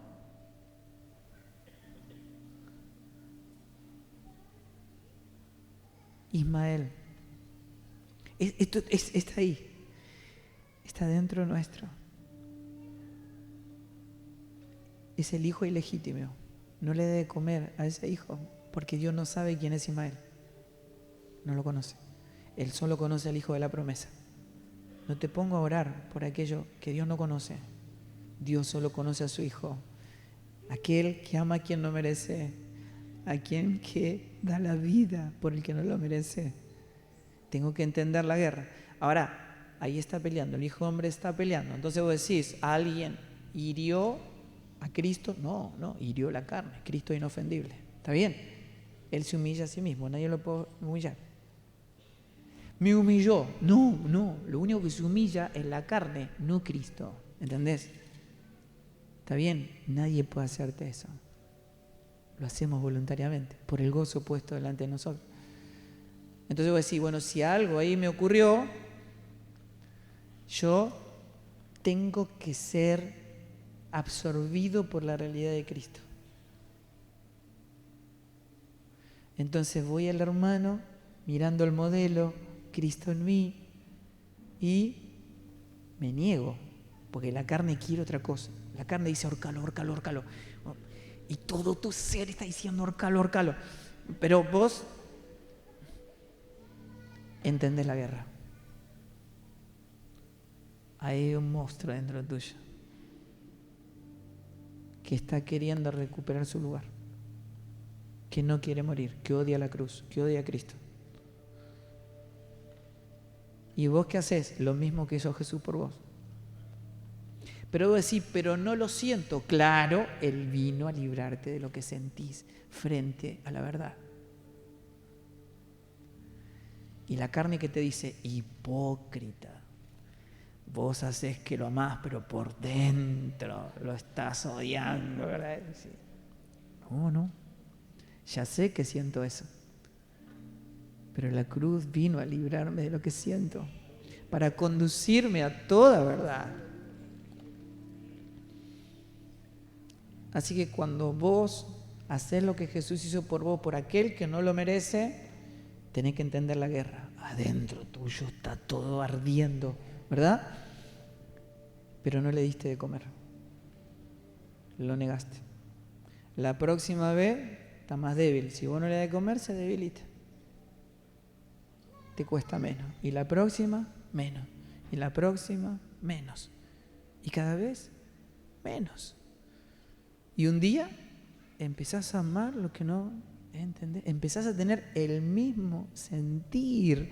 Ismael. Esto está ahí. Está dentro nuestro. Es el hijo ilegítimo. No le debe comer a ese hijo porque Dios no sabe quién es Ismael. No lo conoce. Él solo conoce al hijo de la promesa. No te pongo a orar por aquello que Dios no conoce. Dios solo conoce a su hijo. Aquel que ama a quien no merece. A quien que da la vida por el que no lo merece. Tengo que entender la guerra. Ahora, ahí está peleando. El hijo hombre está peleando. Entonces vos decís, ¿alguien hirió a Cristo? No, hirió la carne. Cristo es inofendible. ¿Está bien? Él se humilla a sí mismo. Nadie lo puede humillar. Me humilló. No. Lo único que se humilla es la carne, no Cristo. ¿Entendés? Está bien, nadie puede hacerte eso. Lo hacemos voluntariamente, por el gozo puesto delante de nosotros. Entonces voy a decir, bueno, si algo ahí me ocurrió, yo tengo que ser absorbido por la realidad de Cristo. Entonces voy al hermano, mirando el modelo, Cristo en mí, y me niego, porque la carne quiere otra cosa. La carne dice, ahorcalo. Y todo tu ser está diciendo, ahorcalo. Pero vos entendés la guerra. Hay un monstruo dentro tuyo que está queriendo recuperar su lugar, que no quiere morir, que odia la cruz, que odia a Cristo. ¿Y vos qué haces? Lo mismo que hizo Jesús por vos. Pero vos decís, pero no lo siento. Claro, Él vino a librarte de lo que sentís frente a la verdad. Y la carne que te dice, hipócrita, vos hacés que lo amás, pero por dentro lo estás odiando, ¿verdad? No, ya sé que siento eso. Pero la cruz vino a librarme de lo que siento, para conducirme a toda verdad. Así que cuando vos hacés lo que Jesús hizo por vos, por aquel que no lo merece, tenés que entender la guerra. Adentro tuyo está todo ardiendo, ¿verdad? Pero no le diste de comer. Lo negaste. La próxima vez está más débil. Si vos no le das de comer, se debilita. te cuesta menos. Y la próxima, menos. Y la próxima, menos. Y cada vez, menos. Y un día empezás a amar lo que no entendés. Empezás a tener el mismo sentir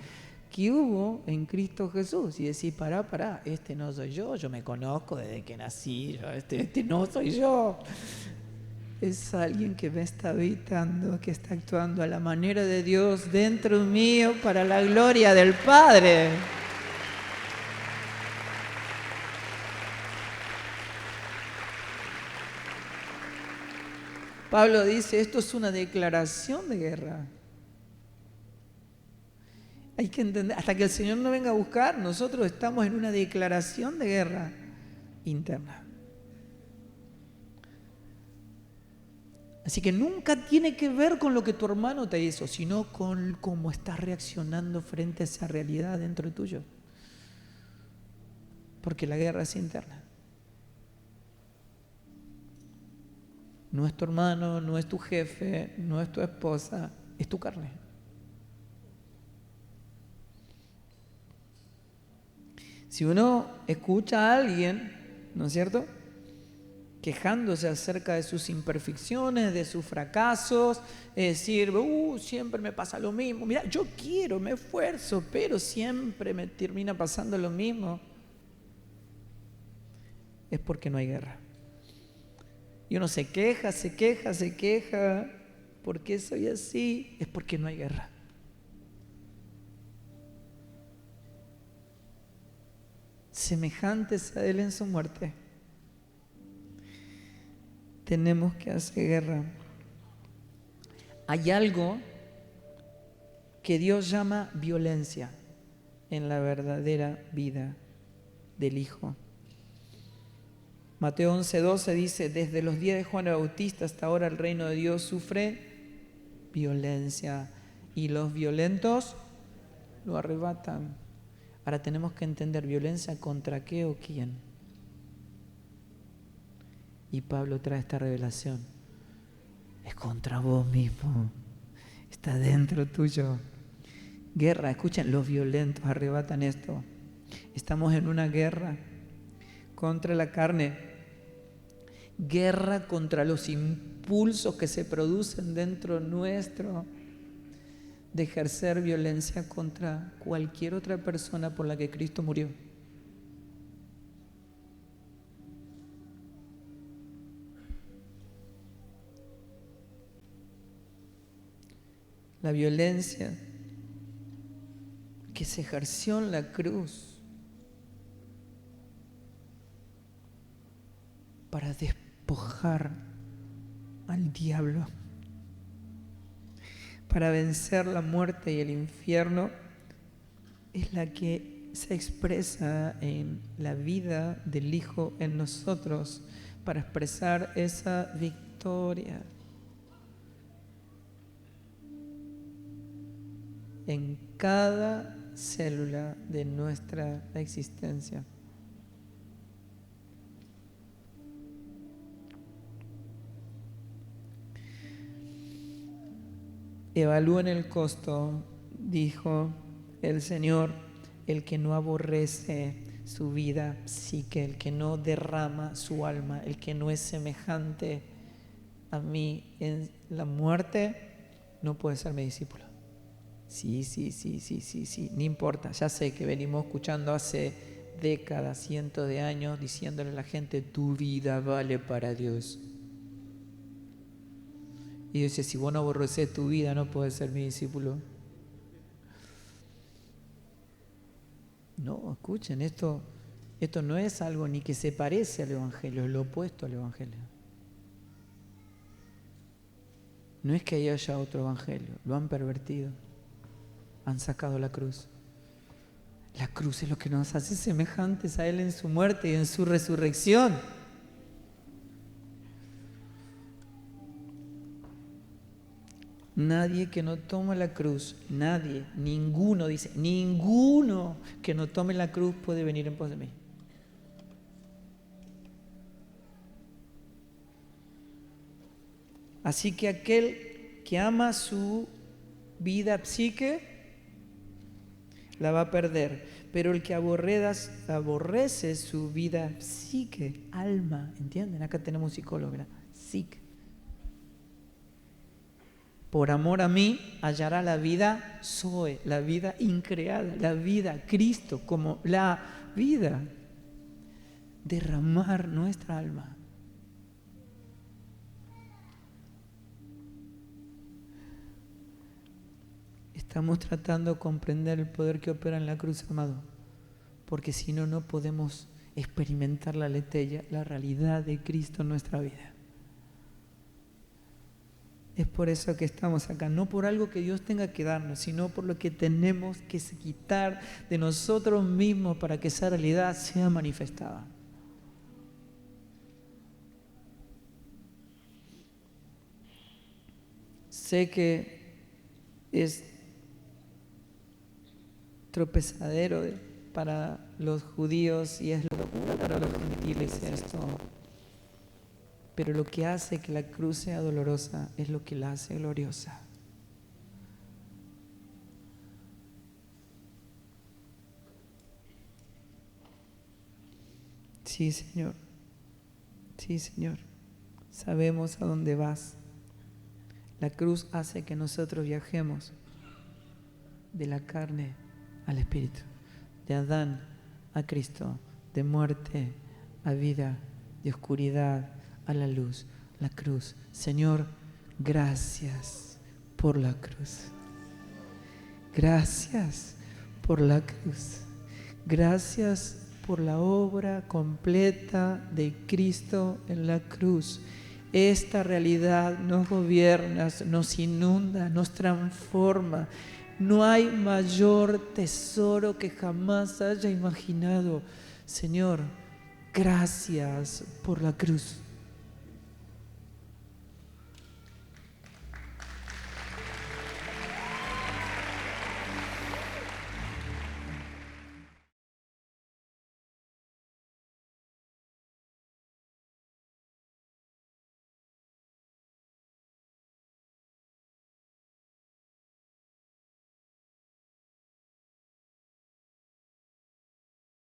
que hubo en Cristo Jesús. Y decís, pará, este no soy yo me conozco desde que nací, este no soy yo. Es alguien que me está habitando, que está actuando a la manera de Dios dentro mío para la gloria del Padre. Pablo dice, esto es una declaración de guerra. Hay que entender, hasta que el Señor no venga a buscar, nosotros estamos en una declaración de guerra interna. Así que nunca tiene que ver con lo que tu hermano te hizo, sino con cómo estás reaccionando frente a esa realidad dentro de tuyo. Porque la guerra es interna. No es tu hermano, no es tu jefe, no es tu esposa, es tu carne. Si uno escucha a alguien, ¿no es cierto?, quejándose acerca de sus imperfecciones, de sus fracasos, es decir, siempre me pasa lo mismo, mira, yo quiero, me esfuerzo, pero siempre me termina pasando lo mismo, es porque no hay guerra. Y uno se queja, ¿por qué soy así? Es porque no hay guerra. Semejantes a Él en su muerte, tenemos que hacer guerra. Hay algo que Dios llama violencia en la verdadera vida del Hijo. Mateo 11:12 dice, desde los días de Juan el Bautista hasta ahora el reino de Dios sufre violencia y los violentos lo arrebatan. Ahora tenemos que entender, ¿violencia contra qué o quién? Y Pablo trae esta revelación. Es contra vos mismo. Está dentro tuyo. Guerra, escuchen, los violentos arrebatan esto. Estamos en una guerra contra la carne. Guerra contra los impulsos que se producen dentro nuestro de ejercer violencia contra cualquier otra persona por la que Cristo murió. La violencia que se ejerció en la cruz para despojar al diablo, para vencer la muerte y el infierno, es la que se expresa en la vida del Hijo en nosotros, para expresar esa victoria en cada célula de nuestra existencia. Evalúen el costo, dijo el Señor, el que no aborrece su vida psíquica, el que no derrama su alma, el que no es semejante a mí en la muerte, no puede ser mi discípulo. Sí, no importa, ya sé que venimos escuchando hace décadas, cientos de años, diciéndole a la gente, tu vida vale para Dios. Y dice, si vos no aborrecés tu vida, no podés ser mi discípulo. No, escuchen, esto no es algo ni que se parece al Evangelio, es lo opuesto al Evangelio. No es que haya otro Evangelio, lo han pervertido. Han sacado la cruz. La cruz es lo que nos hace semejantes a Él en su muerte y en su resurrección. Nadie que no tome la cruz, ninguno que no tome la cruz puede venir en pos de mí. Así que aquel que ama su vida psíquica la va a perder. Pero el que aborrece su vida psique, alma, ¿entienden? Acá tenemos psicóloga, psique. Por amor a mí hallará la vida Zoe, la vida increada, la vida, Cristo como la vida. Derramar nuestra alma. Estamos tratando de comprender el poder que opera en la cruz, amado, porque si no, no podemos experimentar la letella, la realidad de Cristo en nuestra vida. Es por eso que estamos acá, no por algo que Dios tenga que darnos, sino por lo que tenemos que quitar de nosotros mismos para que esa realidad sea manifestada. Sé que es tropezadero para los judíos y es locura para los gentiles esto. Pero lo que hace que la cruz sea dolorosa es lo que la hace gloriosa. Sí, Señor. Sí, Señor. Sabemos a dónde vas. La cruz hace que nosotros viajemos de la carne al Espíritu, de Adán a Cristo, de muerte a vida, de oscuridad a la luz. La cruz. Señor, gracias por la cruz. Gracias por la cruz. Gracias por la obra completa de Cristo en la cruz. Esta realidad nos gobierna, nos inunda, nos transforma. No hay mayor tesoro que jamás haya imaginado. Señor, gracias por la cruz.